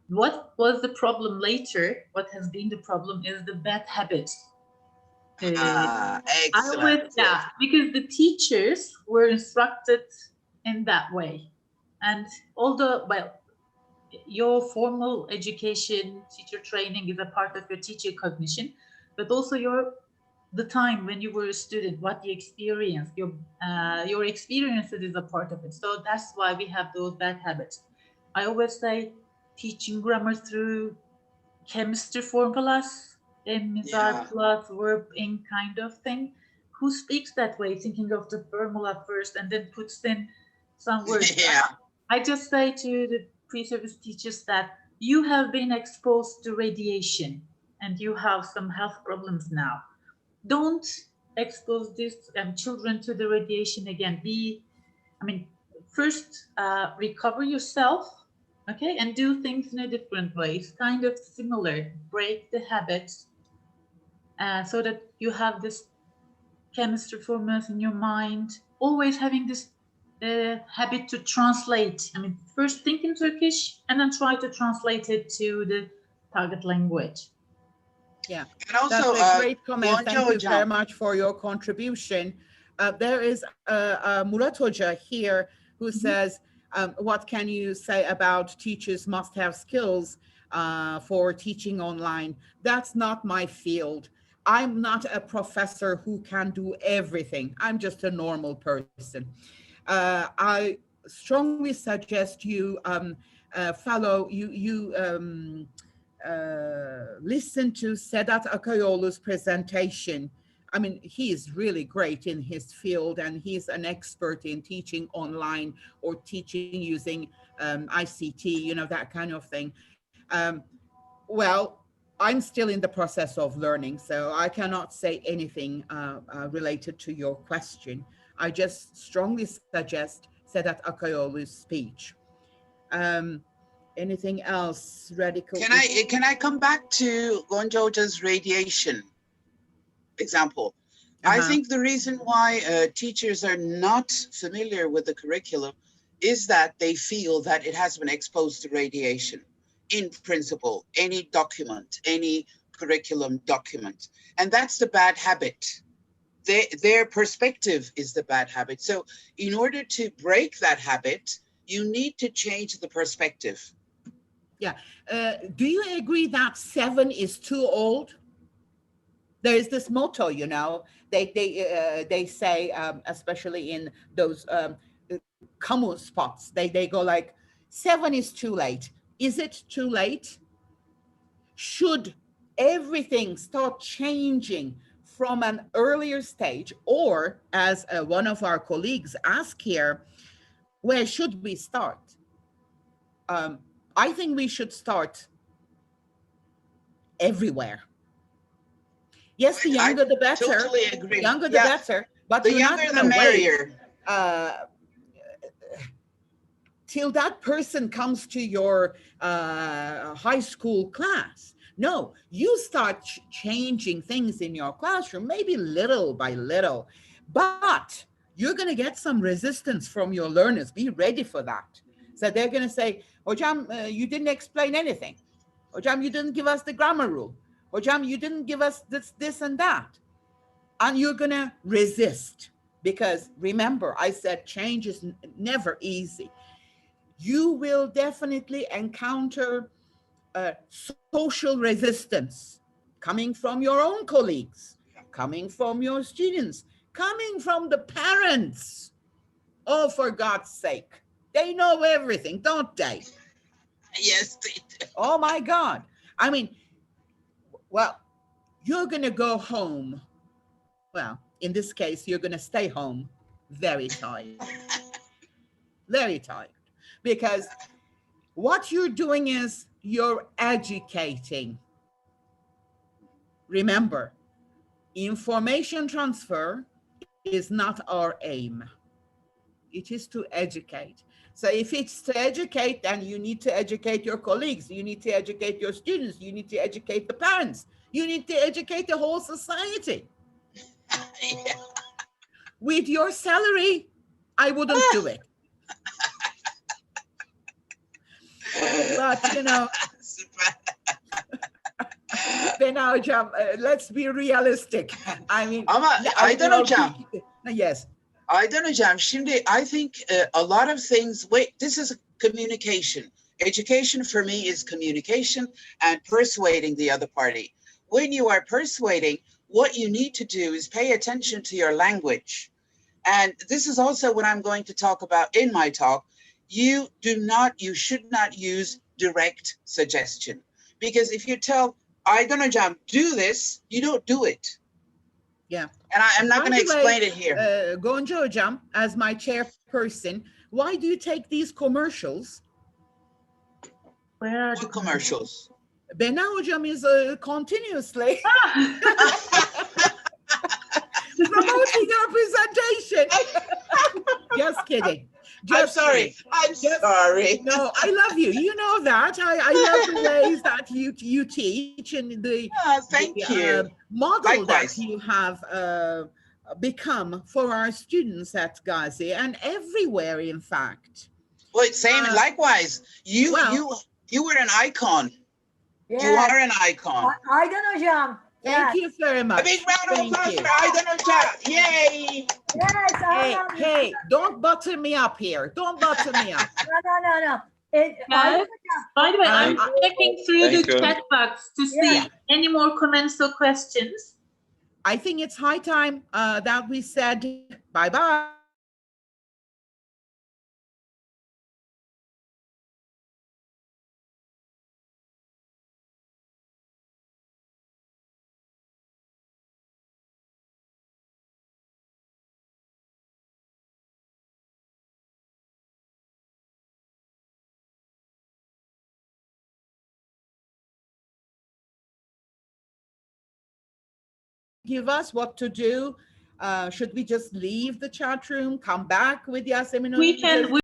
What was the problem later? What has been the problem is the bad habits. Excellent. Because the teachers were instructed in that way. And although, your formal education, teacher training is a part of your teacher cognition, but also the time when you were a student, what you experienced, your experiences is a part of it. So that's why we have those bad habits. I always say teaching grammar through chemistry formulas, Yeah. plus verb in kind of thing. Who speaks that way, thinking of the formula first and then puts in some words? Yeah. I just say to the pre-service teachers that you have been exposed to radiation and you have some health problems now. Don't expose these children to the radiation again. First recover yourself, okay, and do things in a different way. It's kind of similar. Break the habits so that you have this chemistry formulas in your mind. Always having this habit to translate. First think in Turkish and then try to translate it to the target language. Yeah, And also, that's a great comment. Gonca Thank you very Hocam. much for your contribution. There is Murat Hoca here who says, what can you say about teachers must have skills for teaching online? That's not my field. I'm not a professor who can do everything. I'm just a normal person. I strongly suggest you listen to Sedat Akayolu's presentation. I mean, he is really great in his field and he's an expert in teaching online or teaching using ICT, you know, that kind of thing. Well, I'm still in the process of learning, so I cannot say anything related to your question. I just strongly suggest Sedat Akayolu's speech. Anything else radical? Can I come back to Gonca Hoca's radiation example? I think the reason why teachers are not familiar with the curriculum is that they feel that it has been exposed to radiation. In principle, any document, any curriculum document, and that's the bad habit. Their perspective is the bad habit. So in order to break that habit, you need to change the perspective. Yeah. Do you agree that 7 is too old? There is this motto, you know, they say, especially in those common spots, they go like, 7 is too late. Is it too late? Should everything start changing from an earlier stage? Or as one of our colleagues asked here, where should we start? I think we should start everywhere. Yes, the younger the better. Totally agree. The younger the better. But the you're younger not the gonna merrier. wait till that person comes to your high school class. No, you start changing things in your classroom, maybe little by little, but you're going to get some resistance from your learners. Be ready for that. So they're going to say, Hocam, you didn't explain anything. Hocam, you didn't give us the grammar rule. Hocam, you didn't give us this and that. And you're going to resist because remember, I said change is never easy. You will definitely encounter social resistance coming from your own colleagues, coming from your students, coming from the parents. Oh, for God's sake, they know everything, don't they? Yes, they do. Oh my God. I mean, well, you're going to go home. Well, in this case, you're going to stay home very tired, very tired, because what you're doing is you're educating. Remember, information transfer is not our aim. It is to educate. So if it's to educate, then you need to educate your colleagues. You need to educate your students. You need to educate the parents. You need to educate the whole society. Yeah. With your salary, I wouldn't do it. But, you know, let's be realistic. I mean, Aydan Hocam. Yes. Aydan Hocam, şimdi I think a lot of things, this is communication. Education for me is communication and persuading the other party. When you are persuading, what you need to do is pay attention to your language. And this is also what I'm going to talk about in my talk. you should not use direct suggestion. Because if you tell Aydan Hocam, do this, you don't do it. Yeah. And I'm not going to explain it here. Gonca Hocam, as my chairperson, why do you take these commercials? Where are the What commercials? Bena Hocam is continuously promoting our presentation. Just kidding. I'm sorry. I'm sorry. No, I love you. You know that. I love the ways that you teach and the, thank you. Model Likewise. that you have become for our students at Gazi and everywhere, in fact. Well, same. Likewise, you were an icon. Yes. You are an icon. Aydan Hocam. Thank you very much. A big round of applause Thank for Aydan Hocam. Yay! Yes, Hey, don't butter me up here. Don't butter me up. No. Guys, by the way, I'm checking through the Thank you. chat box to see any more comments or questions. I think it's high time that we said bye-bye. Give us what to do. Should we just leave the chat room, come back with Yasemin? We can